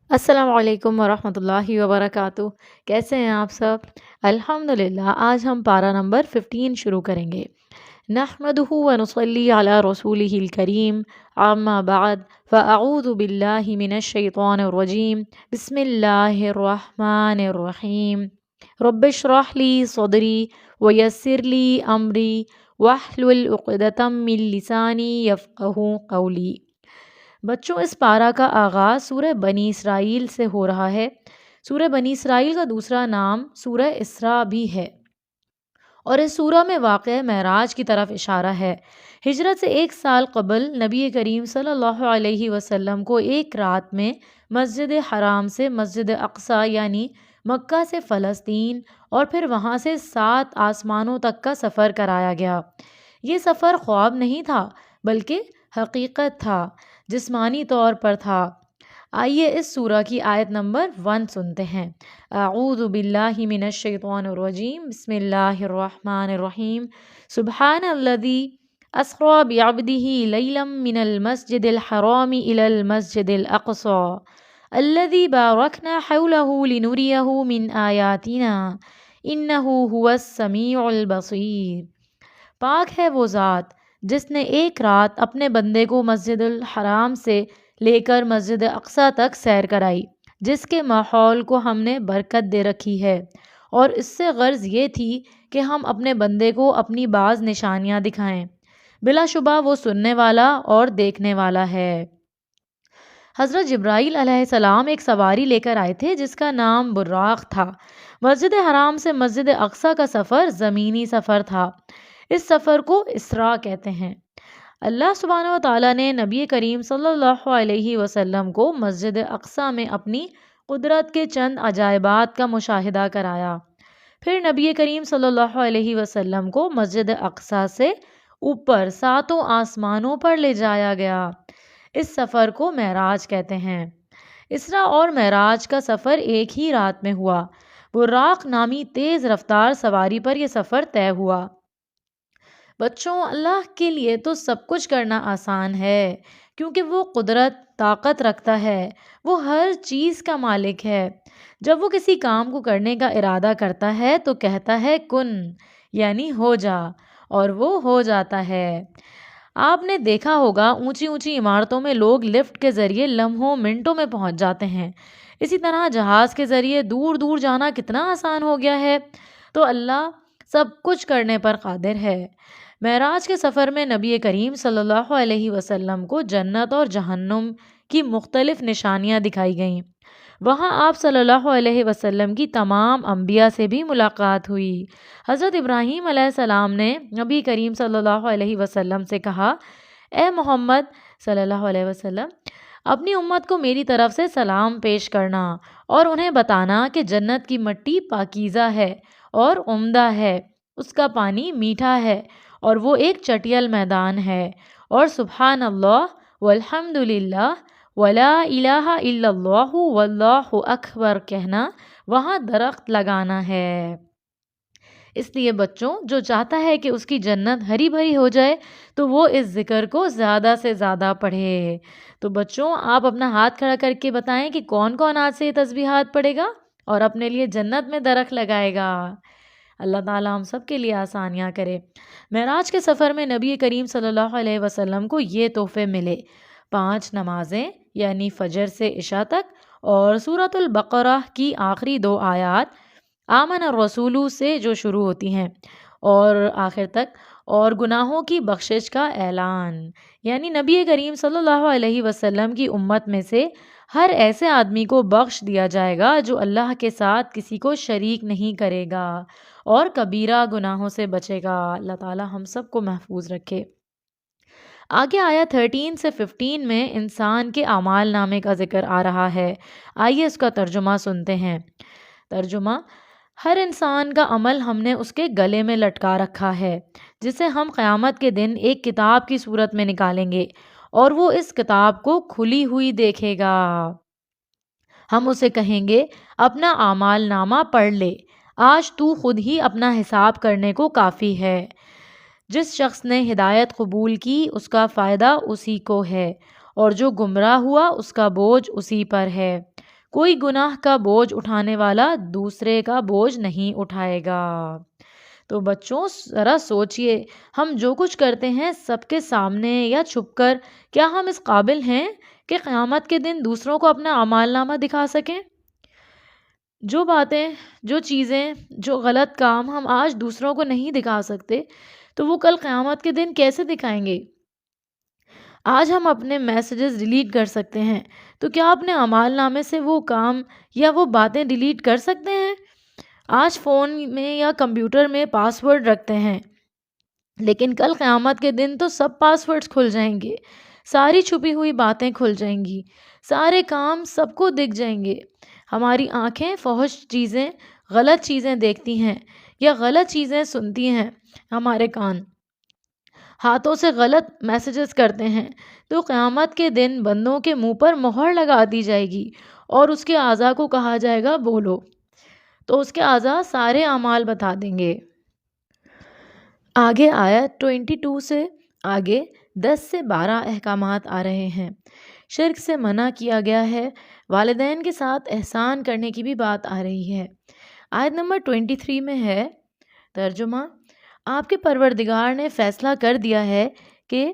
السلام علیکم ورحمۃ اللہ وبرکاتہ۔ کیسے ہیں آپ سب؟ الحمدللہ، آج ہم پارہ نمبر 15 شروع کریں گے۔ نحمدہ ونصلی علی رسولہ الکریم، اما بعد فاعوذ باللہ من الشیطان الرجیم، بسم اللہ الرحمن الرحیم۔ رب اشرح لی صدری ویسر لی امری واحلل عقدۃ من لسانی یفقہوا قولی۔ بچوں، اس پارہ کا آغاز سورہ بنی اسرائیل سے ہو رہا ہے۔ سورہ بنی اسرائیل کا دوسرا نام سورہ اسراء بھی ہے، اور اس سورہ میں واقع معراج کی طرف اشارہ ہے۔ ہجرت سے 1 سال قبل نبی کریم صلی اللہ علیہ وسلم کو ایک رات میں مسجد حرام سے مسجد اقصیٰ یعنی مکہ سے فلسطین اور پھر وہاں سے 7 آسمانوں تک کا سفر کرایا گیا۔ یہ سفر خواب نہیں تھا بلکہ حقیقت تھا، جسمانی طور پر تھا۔ آئیے اس سورہ کی آیت نمبر 1 سنتے ہیں۔ اعوذ باللہ من الشیطان الرجیم، بسم اللہ الرحمن الرحیم۔ سبحان الذی اسری بعبدہ لیلا من المسجد الحرام الی المسجد الاقصی الذی بارکنا حولہ لنریہ من آیاتنا انہ هو السمیع البصیر۔ پاک ہے وہ ذات جس نے ایک رات اپنے بندے کو مسجد الحرام سے لے کر مسجد اقصیٰ تک سیر کرائی، جس کے ماحول کو ہم نے برکت دے رکھی ہے، اور اس سے غرض یہ تھی کہ ہم اپنے بندے کو اپنی بعض نشانیاں دکھائیں۔ بلا شبہ وہ سننے والا اور دیکھنے والا ہے۔ حضرت جبرائیل علیہ السلام ایک سواری لے کر آئے تھے جس کا نام براق تھا۔ مسجد حرام سے مسجد اقصیٰ کا سفر زمینی سفر تھا۔ اس سفر کو اسراء کہتے ہیں۔ اللہ سبحانہ و تعالیٰ نے نبی کریم صلی اللہ علیہ وسلم کو مسجد اقصیٰ میں اپنی قدرت کے چند عجائبات کا مشاہدہ کرایا۔ پھر نبی کریم صلی اللہ علیہ وسلم کو مسجد اقصیٰ سے اوپر 7 آسمانوں پر لے جایا گیا۔ اس سفر کو معراج کہتے ہیں۔ اسراء اور معراج کا سفر ایک ہی رات میں ہوا۔ براق نامی تیز رفتار سواری پر یہ سفر طے ہوا۔ بچوں، اللہ کے لیے تو سب کچھ کرنا آسان ہے، کیونکہ وہ قدرت طاقت رکھتا ہے، وہ ہر چیز کا مالک ہے۔ جب وہ کسی کام کو کرنے کا ارادہ کرتا ہے تو کہتا ہے کن، یعنی ہو جا، اور وہ ہو جاتا ہے۔ آپ نے دیکھا ہوگا اونچی اونچی عمارتوں میں لوگ لفٹ کے ذریعے لمحوں منٹوں میں پہنچ جاتے ہیں۔ اسی طرح جہاز کے ذریعے دور دور جانا کتنا آسان ہو گیا ہے۔ تو اللہ سب کچھ کرنے پر قادر ہے۔ معراج کے سفر میں نبی کریم صلی اللہ علیہ وسلم کو جنت اور جہنم کی مختلف نشانیاں دکھائی گئیں۔ وہاں آپ صلی اللہ علیہ وسلم کی تمام انبیاء سے بھی ملاقات ہوئی۔ حضرت ابراہیم علیہ السلام نے نبی کریم صلی اللہ علیہ وسلم سے کہا، اے محمد صلی اللہ علیہ وسلم، اپنی امت کو میری طرف سے سلام پیش کرنا اور انہیں بتانا کہ جنت کی مٹی پاکیزہ ہے اور عمدہ ہے، اس کا پانی میٹھا ہے اور وہ ایک چٹیل میدان ہے، اور سبحان اللہ والحمد للہ ولا الہ الا اللہ واللہ اکبر کہنا وہاں درخت لگانا ہے۔ اس لیے بچوں، جو چاہتا ہے کہ اس کی جنت ہری بھری ہو جائے تو وہ اس ذکر کو زیادہ سے زیادہ پڑھے۔ تو بچوں، آپ اپنا ہاتھ کھڑا کر کے بتائیں کہ کون کون آج سے یہ تسبیحات پڑھے گا اور اپنے لیے جنت میں درخت لگائے گا۔ اللہ تعالیٰ ہم سب کے لیے آسانیاں کرے۔ معراج کے سفر میں نبی کریم صلی اللہ علیہ وسلم کو یہ تحفے ملے: 5 نمازیں یعنی فجر سے عشاء تک، اور سورۃ البقرہ کی آخری 2 آیات آمن الرسول سے جو شروع ہوتی ہیں اور آخر تک، اور گناہوں کی بخشش کا اعلان، یعنی نبی کریم صلی اللہ علیہ وسلم کی امت میں سے ہر ایسے آدمی کو بخش دیا جائے گا جو اللہ کے ساتھ کسی کو شریک نہیں کرے گا اور کبیرہ گناہوں سے بچے گا۔ اللہ تعالی ہم سب کو محفوظ رکھے۔ آگے آیا 13 سے 15 میں انسان کے اعمال نامے کا ذکر آ رہا ہے۔ آئیے اس کا ترجمہ سنتے ہیں۔ ترجمہ: ہر انسان کا عمل ہم نے اس کے گلے میں لٹکا رکھا ہے، جسے ہم قیامت کے دن ایک کتاب کی صورت میں نکالیں گے، اور وہ اس کتاب کو کھلی ہوئی دیکھے گا۔ ہم اسے کہیں گے، اپنا اعمال نامہ پڑھ لے، آج تو خود ہی اپنا حساب کرنے کو کافی ہے۔ جس شخص نے ہدایت قبول کی اس کا فائدہ اسی کو ہے، اور جو گمراہ ہوا اس کا بوجھ اسی پر ہے۔ کوئی گناہ کا بوجھ اٹھانے والا دوسرے کا بوجھ نہیں اٹھائے گا۔ تو بچوں ذرا سوچئے، ہم جو کچھ کرتے ہیں سب کے سامنے یا چھپ کر، کیا ہم اس قابل ہیں کہ قیامت کے دن دوسروں کو اپنا اعمال نامہ دکھا سکیں؟ جو باتیں، جو چیزیں، جو غلط کام ہم آج دوسروں کو نہیں دکھا سکتے تو وہ کل قیامت کے دن کیسے دکھائیں گے؟ آج ہم اپنے میسیجز ڈیلیٹ کر سکتے ہیں، تو کیا اپنے اعمال نامے سے وہ کام یا وہ باتیں ڈیلیٹ کر سکتے ہیں؟ آج فون میں یا کمپیوٹر میں پاس ورڈ رکھتے ہیں، لیکن کل قیامت کے دن تو سب پاس ورڈز کھل جائیں گے، ساری چھپی ہوئی باتیں کھل جائیں گی، سارے کام سب کو دکھ جائیں گے۔ ہماری آنکھیں فحش چیزیں، غلط چیزیں دیکھتی ہیں یا غلط چیزیں سنتی ہیں، ہمارے کان ہاتھوں سے غلط میسیجز کرتے ہیں، تو قیامت کے دن بندوں کے منہ پر مہر لگا دی جائے گی اور اس کے اعضاء کو کہا جائے گا بولو، تو اس کے اعضاء سارے اعمال بتا دیں گے۔ آگے آیت 22 سے آگے 10 سے 12 احکامات آ رہے ہیں۔ شرک سے منع کیا گیا ہے، والدین کے ساتھ احسان کرنے کی بھی بات آ رہی ہے۔ آیت نمبر 23 میں ہے ترجمہ: آپ کے پروردگار نے فیصلہ کر دیا ہے کہ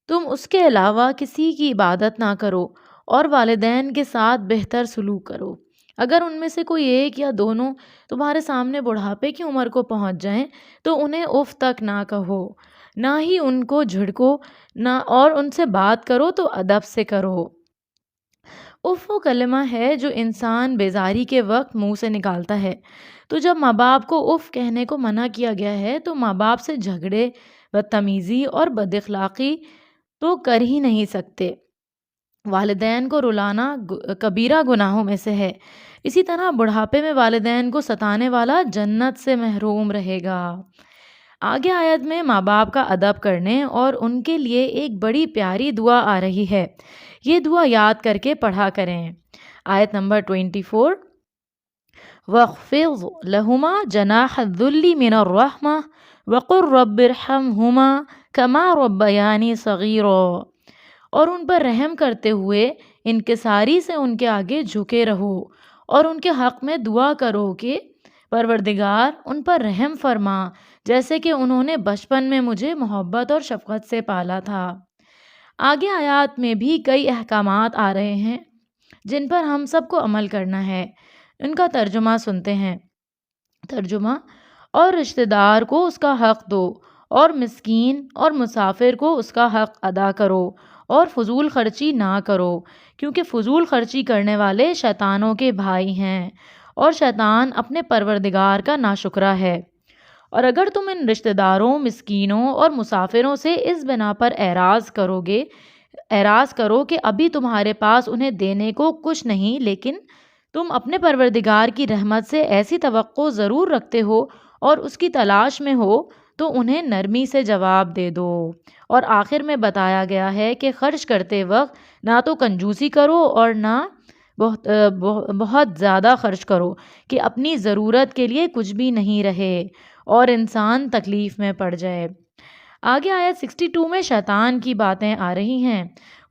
تم اس کے علاوہ کسی کی عبادت نہ کرو اور والدین کے ساتھ بہتر سلوک کرو۔ اگر ان میں سے کوئی ایک یا دونوں تمہارے سامنے بڑھاپے کی عمر کو پہنچ جائیں تو انہیں اف تک نہ کہو، نہ ہی ان کو جھڑکو، نہ اور ان سے بات کرو تو ادب سے کرو۔ اف وہ کلمہ ہے جو انسان بیزاری کے وقت منہ سے نکالتا ہے، تو جب ماں باپ کو اف کہنے کو منع کیا گیا ہے تو ماں باپ سے جھگڑے، بدتمیزی اور بد اخلاقی تو کر ہی نہیں سکتے۔ والدین کو رلانا کبیرہ گناہوں میں سے ہے، اسی طرح بڑھاپے میں والدین کو ستانے والا جنت سے محروم رہے گا۔ آگے آیت میں ماں باپ کا ادب کرنے اور ان کے لیے ایک بڑی پیاری دعا آ رہی ہے، یہ دعا یاد کر کے پڑھا کریں۔ آیت نمبر 24: وَاخْفِضْ لَهُمَا جَنَاحَ الذُّلِّ مِنَ الرَّحْمَةِ وَقُلْ رَبِّ ارْحَمْهُمَا كَمَا رَبَّيَانِي صَغِيرًا، اور ان پر رحم کرتے ہوئے انکساری سے ان کے آگے جھکے رہو اور ان کے حق میں دعا کرو کہ پروردگار ان پر رحم فرما جیسے کہ انہوں نے بچپن میں مجھے محبت اور شفقت سے پالا تھا۔ آگے آیات میں بھی کئی احکامات آ رہے ہیں جن پر ہم سب کو عمل کرنا ہے۔ ان کا ترجمہ سنتے ہیں۔ ترجمہ: اور رشتہ دار کو اس کا حق دو، اور مسکین اور مسافر کو اس کا حق ادا کرو، اور فضول خرچی نہ کرو، کیونکہ فضول خرچی کرنے والے شیطانوں کے بھائی ہیں اور شیطان اپنے پروردگار کا ناشکرا ہے۔ اور اگر تم ان رشتہ داروں، مسکینوں اور مسافروں سے اس بنا پر اعراض کرو کہ ابھی تمہارے پاس انہیں دینے کو کچھ نہیں، لیکن تم اپنے پروردگار کی رحمت سے ایسی توقع ضرور رکھتے ہو اور اس کی تلاش میں ہو، تو انہیں نرمی سے جواب دے دو۔ اور آخر میں بتایا گیا ہے کہ خرچ کرتے وقت نہ تو کنجوسی کرو اور نہ بہت زیادہ خرچ کرو کہ اپنی ضرورت کے لیے کچھ بھی نہیں رہے اور انسان تکلیف میں پڑ جائے۔ آگے آیت 62 میں شیطان کی باتیں آ رہی ہیں،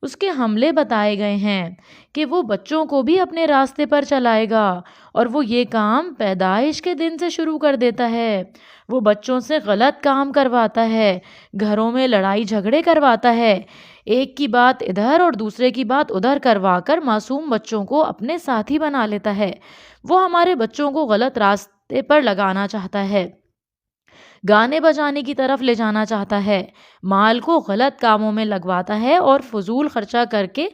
اس کے حملے بتائے گئے ہیں کہ وہ بچوں کو بھی اپنے راستے پر چلائے گا، اور وہ یہ کام پیدائش کے دن سے شروع کر دیتا ہے۔ وہ بچوں سے غلط کام کرواتا ہے، گھروں میں لڑائی جھگڑے کرواتا ہے، ایک کی بات ادھر اور دوسرے کی بات ادھر کروا کر معصوم بچوں کو اپنے ساتھی بنا لیتا ہے۔ وہ ہمارے بچوں کو غلط راستے پر لگانا چاہتا ہے، گانے بجانے کی طرف لے جانا چاہتا ہے، مال کو غلط کاموں میں لگواتا ہے اور فضول خرچہ کر کے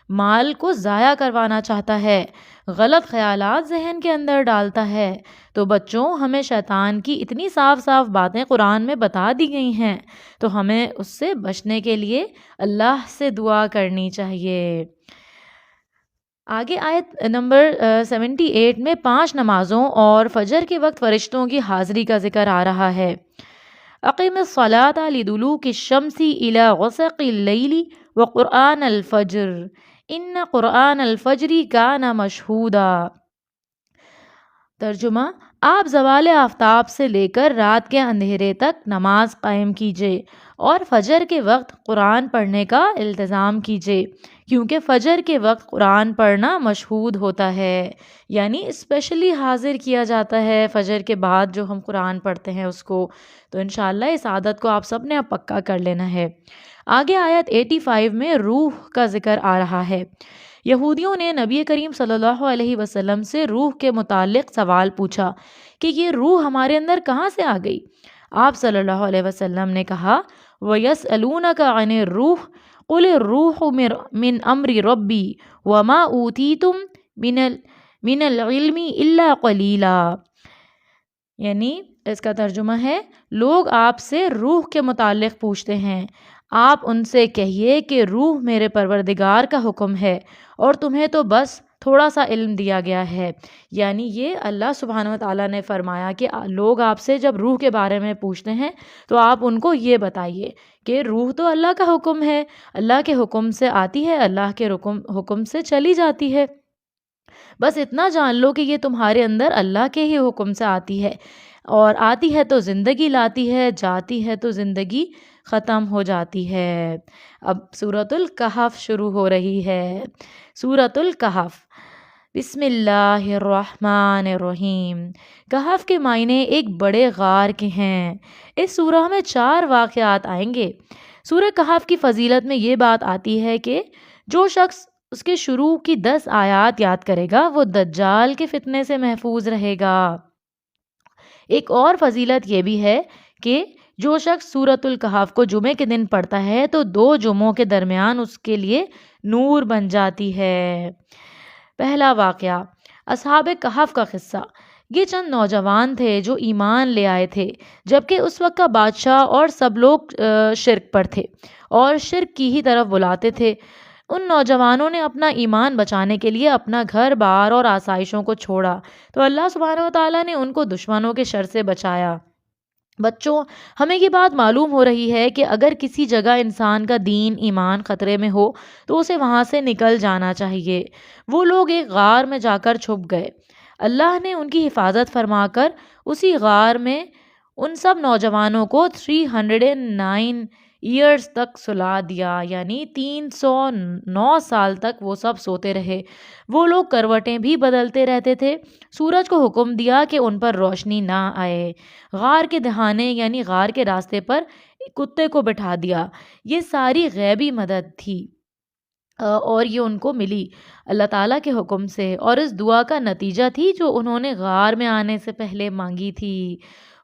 مال کو ضائع کروانا چاہتا ہے، غلط خیالات ذہن کے اندر ڈالتا ہے۔ تو بچوں، ہمیں شیطان کی اتنی صاف صاف باتیں قرآن میں بتا دی گئی ہیں، تو ہمیں اس سے بچنے کے لیے اللہ سے دعا کرنی چاہیے۔ آگے آیت نمبر 78 میں 5 نمازوں اور فجر کے وقت فرشتوں کی حاضری کا ذکر آ رہا ہے۔ اقیم الصلاۃ لدلوک الشمس الی غسق اللیل وقرآن الفجر ان قرآن الفجر کان مشہودا۔ ترجمہ: آپ زوال آفتاب سے لے کر رات کے اندھیرے تک نماز قائم کیجیے اور فجر کے وقت قرآن پڑھنے کا التزام کیجیے، کیونکہ فجر کے وقت قرآن پڑھنا مشہود ہوتا ہے، یعنی اسپیشلی حاضر کیا جاتا ہے فجر کے بعد جو ہم قرآن پڑھتے ہیں اس کو۔ تو انشاءاللہ اس عادت کو آپ سب نے اب پکا کر لینا ہے۔ آگے آیت 85 میں روح کا ذکر آ رہا ہے۔ یہودیوں نے نبی کریم صلی اللہ علیہ وسلم سے روح کے متعلق سوال پوچھا کہ یہ روح ہمارے اندر کہاں سے آ گئی؟ آپ صلی اللہ علیہ وسلم نے کہا وَيَسْأَلُونَكَ عَنِ الرُّوحِ قُلِ الرُّوحُ مِنْ أَمْرِ رَبِّي وَمَا أُوتِيتُم مِنَ الْعِلْمِ إِلَّا قَلِيلًا، یعنی اس کا ترجمہ ہے لوگ آپ سے روح کے متعلق پوچھتے ہیں، آپ ان سے کہیے کہ روح میرے پروردگار کا حکم ہے اور تمہیں تو بس تھوڑا سا علم دیا گیا ہے۔ یعنی یہ اللہ سبحانہ وتعالیٰ نے فرمایا کہ لوگ آپ سے جب روح کے بارے میں پوچھتے ہیں تو آپ ان کو یہ بتائیے کہ روح تو اللہ کا حکم ہے، اللہ کے حکم سے آتی ہے، اللہ کے حکم سے چلی جاتی ہے، بس اتنا جان لو کہ یہ تمہارے اندر اللہ کے ہی حکم سے آتی ہے، اور آتی ہے تو زندگی لاتی ہے، جاتی ہے تو زندگی ختم ہو جاتی ہے۔ اب سورۃ الکہف شروع ہو رہی ہے۔ سورۃ الکہف، بسم اللہ الرحمن الرحیم۔ کہف کے معنی ایک بڑے غار کے ہیں۔ اس سورہ میں 4 واقعات آئیں گے۔ سورہ کہف کی فضیلت میں یہ بات آتی ہے کہ جو شخص اس کے شروع کی 10 آیات یاد کرے گا وہ دجال کے فتنے سے محفوظ رہے گا۔ ایک اور فضیلت یہ بھی ہے کہ جو شخص سورۃ الکہف کو جمعے کے دن پڑھتا ہے تو 2 جمعوں کے درمیان اس کے لیے نور بن جاتی ہے۔ پہلا واقعہ، اصحاب کہف کا قصہ۔ یہ چند نوجوان تھے جو ایمان لے آئے تھے جبکہ اس وقت کا بادشاہ اور سب لوگ شرک پر تھے اور شرک کی ہی طرف بلاتے تھے۔ ان نوجوانوں نے اپنا ایمان بچانے کے لیے اپنا گھر بار اور آسائشوں کو چھوڑا تو اللہ سبحانہ وتعالیٰ نے ان کو دشمنوں کے شر سے بچایا۔ بچوں، ہمیں یہ بات معلوم ہو رہی ہے کہ اگر کسی جگہ انسان کا دین ایمان خطرے میں ہو تو اسے وہاں سے نکل جانا چاہیے۔ وہ لوگ ایک غار میں جا کر چھپ گئے۔ اللہ نے ان کی حفاظت فرما کر اسی غار میں ان سب نوجوانوں کو 309 ایئرز تک سلا دیا، یعنی 309 سال تک وہ سب سوتے رہے۔ وہ لوگ کروٹیں بھی بدلتے رہتے تھے۔ سورج کو حکم دیا کہ ان پر روشنی نہ آئے۔ غار کے دہانے یعنی غار کے راستے پر کتے کو بٹھا دیا۔ یہ ساری غیبی مدد تھی اور یہ ان کو ملی اللہ تعالیٰ کے حکم سے، اور اس دعا کا نتیجہ تھی جو انہوں نے غار میں آنے سے پہلے مانگی تھی۔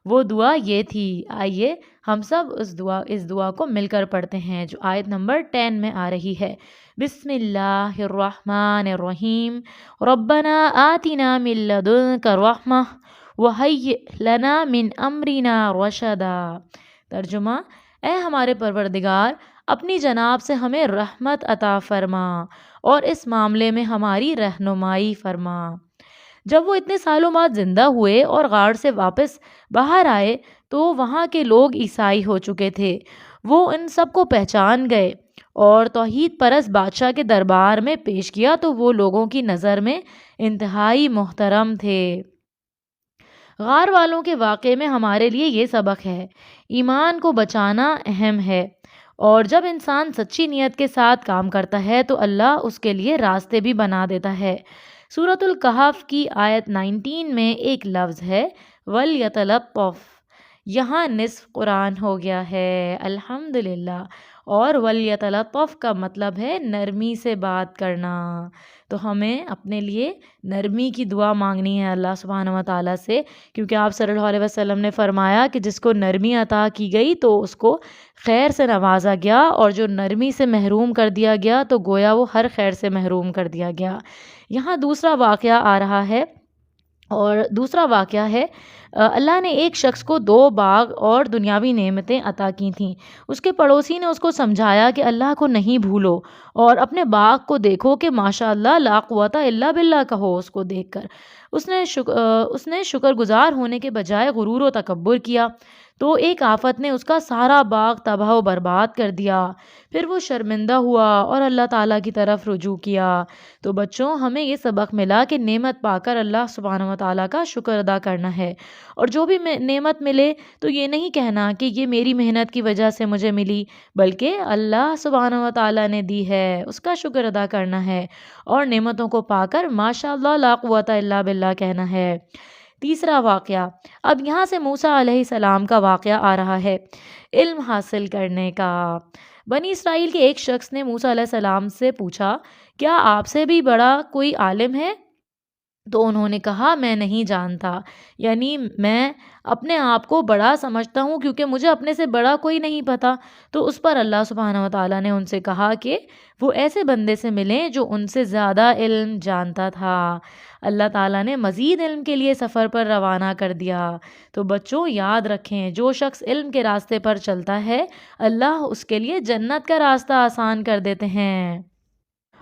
وہ دعا یہ تھی، آئیے ہم سب اس دعا کو مل کر پڑھتے ہیں جو آیت نمبر 10 میں آ رہی ہے۔ بسم اللہ الرحمن الرحیم، ربنا آتنا من لدنک رحمہ وہیئ لنا من امرنا رشدا۔ ترجمہ، اے ہمارے پروردگار، اپنی جناب سے ہمیں رحمت عطا فرما اور اس معاملے میں ہماری رہنمائی فرما۔ جب وہ اتنے سالوں بعد زندہ ہوئے اور غار سے واپس باہر آئے تو وہاں کے لوگ عیسائی ہو چکے تھے۔ وہ ان سب کو پہچان گئے اور توحید پرست بادشاہ کے دربار میں پیش کیا تو وہ لوگوں کی نظر میں انتہائی محترم تھے۔ غار والوں کے واقعے میں ہمارے لیے یہ سبق ہے، ایمان کو بچانا اہم ہے، اور جب انسان سچی نیت کے ساتھ کام کرتا ہے تو اللہ اس کے لیے راستے بھی بنا دیتا ہے۔ سورۃ الکہف کی آیت 19 میں ایک لفظ ہے وَلْيَتَلَطَّفْ، یہاں نصف قرآن ہو گیا ہے الحمدللہ، اور وَلْيَتَلَطَّفْ کا مطلب ہے نرمی سے بات کرنا۔ تو ہمیں اپنے لیے نرمی کی دعا مانگنی ہے اللہ سبحانہ وتعالیٰ سے، کیونکہ آپ صلی اللہ علیہ وسلم نے فرمایا کہ جس کو نرمی عطا کی گئی تو اس کو خیر سے نوازا گیا، اور جو نرمی سے محروم کر دیا گیا تو گویا وہ ہر خیر سے محروم کر دیا گیا۔ یہاں دوسرا واقعہ آ رہا ہے، اور دوسرا واقعہ ہے اللہ نے ایک شخص کو 2 باغ اور دنیاوی نعمتیں عطا کی تھیں۔ اس کے پڑوسی نے اس کو سمجھایا کہ اللہ کو نہیں بھولو اور اپنے باغ کو دیکھو کہ ماشاءاللہ لا قوت الا باللہ کہو اس کو دیکھ کر۔ اس نے شکر گزار ہونے کے بجائے غرور و تکبر کیا۔ تو ایک آفت نے اس کا سارا باغ تباہ و برباد کر دیا۔ پھر وہ شرمندہ ہوا اور اللہ تعالیٰ کی طرف رجوع کیا۔ تو بچوں، ہمیں یہ سبق ملا کہ نعمت پا کر اللہ سبحانہ و تعالیٰ کا شکر ادا کرنا ہے، اور جو بھی نعمت ملے تو یہ نہیں کہنا کہ یہ میری محنت کی وجہ سے مجھے ملی، بلکہ اللہ سبحانہ و تعالیٰ نے دی ہے، اس کا شکر ادا کرنا ہے، اور نعمتوں کو پا کر ماشاء اللہ لا قوت الا باللہ کہنا ہے۔ تیسرا واقعہ، اب یہاں سے موسیٰ علیہ السلام کا واقعہ آ رہا ہے، علم حاصل کرنے کا۔ بنی اسرائیل کے ایک شخص نے موسیٰ علیہ السلام سے پوچھا، کیا آپ سے بھی بڑا کوئی عالم ہے؟ تو انہوں نے کہا، میں نہیں جانتا، یعنی میں اپنے آپ کو بڑا سمجھتا ہوں کیونکہ مجھے اپنے سے بڑا کوئی نہیں پتا۔ تو اس پر اللہ سبحانہ و تعالیٰ نے ان سے کہا کہ وہ ایسے بندے سے ملیں جو ان سے زیادہ علم جانتا تھا۔ اللہ تعالیٰ نے مزید علم کے لیے سفر پر روانہ کر دیا۔ تو بچوں، یاد رکھیں، جو شخص علم کے راستے پر چلتا ہے، اللہ اس کے لیے جنت کا راستہ آسان کر دیتے ہیں۔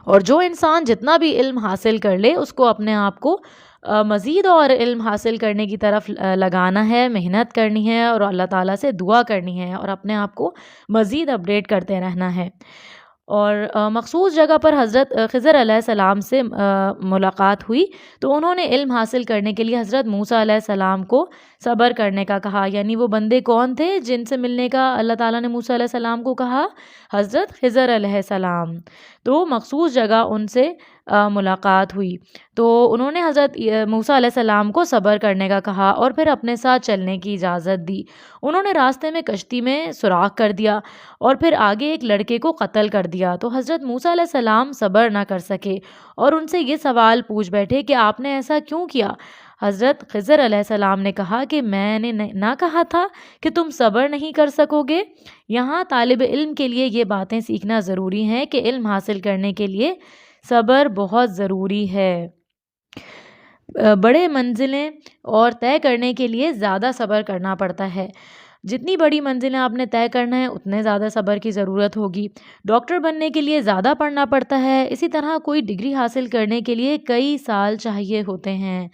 اور جو انسان جتنا بھی علم حاصل کر لے، اس کو اپنے آپ کو مزید اور علم حاصل کرنے کی طرف لگانا ہے، محنت کرنی ہے، اور اللہ تعالیٰ سے دعا کرنی ہے، اور اپنے آپ کو مزید اپڈیٹ کرتے رہنا ہے۔ اور مخصوص جگہ پر حضرت خضر علیہ السلام سے ملاقات ہوئی، تو انہوں نے علم حاصل کرنے کے لیے حضرت موسیٰ علیہ السلام کو صبر کرنے کا کہا۔ یعنی وہ بندے کون تھے جن سے ملنے کا اللہ تعالیٰ نے موسیٰ علیہ السلام کو کہا؟ حضرت خضر علیہ السلام۔ تو مخصوص جگہ ان سے ملاقات ہوئی، تو انہوں نے حضرت موسیٰ علیہ السلام کو صبر کرنے کا کہا اور پھر اپنے ساتھ چلنے کی اجازت دی۔ انہوں نے راستے میں کشتی میں سوراخ کر دیا اور پھر آگے ایک لڑکے کو قتل کر دیا۔ تو حضرت موسیٰ علیہ السلام صبر نہ کر سکے اور ان سے یہ سوال پوچھ بیٹھے کہ آپ نے ایسا کیوں کیا؟ حضرت خضر علیہ السلام نے کہا کہ میں نے نہ کہا تھا کہ تم صبر نہیں کر سکو گے؟ یہاں طالب علم کے لیے یہ باتیں سیکھنا ضروری ہے کہ علم حاصل کرنے کے لیے صبر بہت ضروری ہے۔ بڑے منزلیں اور طے کرنے کے لیے زیادہ صبر کرنا پڑتا ہے۔ جتنی بڑی منزلیں آپ نے طے کرنا ہے، اتنے زیادہ صبر کی ضرورت ہوگی۔ ڈاکٹر بننے کے لیے زیادہ پڑھنا پڑتا ہے، اسی طرح کوئی ڈگری حاصل کرنے کے لیے کئی سال چاہیے ہوتے ہیں۔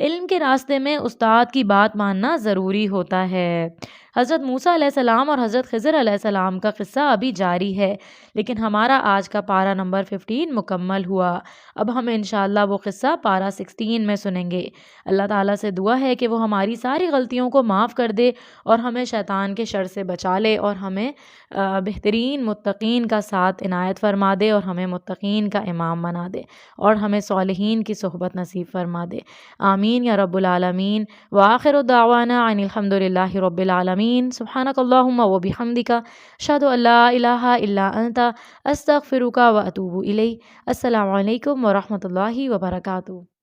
علم کے راستے میں استاد کی بات ماننا ضروری ہوتا ہے۔ حضرت موسیٰ علیہ السلام اور حضرت خضر علیہ السلام کا قصہ ابھی جاری ہے، لیکن ہمارا آج کا پارہ نمبر 15 مکمل ہوا۔ اب ہم انشاءاللہ وہ قصہ پارہ 16 میں سنیں گے۔ اللہ تعالیٰ سے دعا ہے کہ وہ ہماری ساری غلطیوں کو معاف کر دے اور ہمیں شیطان کے شر سے بچا لے، اور ہمیں بہترین متقین کا ساتھ عنایت فرما دے، اور ہمیں متقین کا امام بنا دے، اور ہمیں صالحین کی صحبت نصیب فرما دے۔ آمین یا رب العالمین۔ وآخر دعوانا ان الحمد للہ رب العالمین۔ سبحانک اللہم و بحمدک، اشہد ان لا الہ الا انت، استغفرک و اتوب الیک۔ السلام علیکم ورحمۃ اللہ وبرکاتہ۔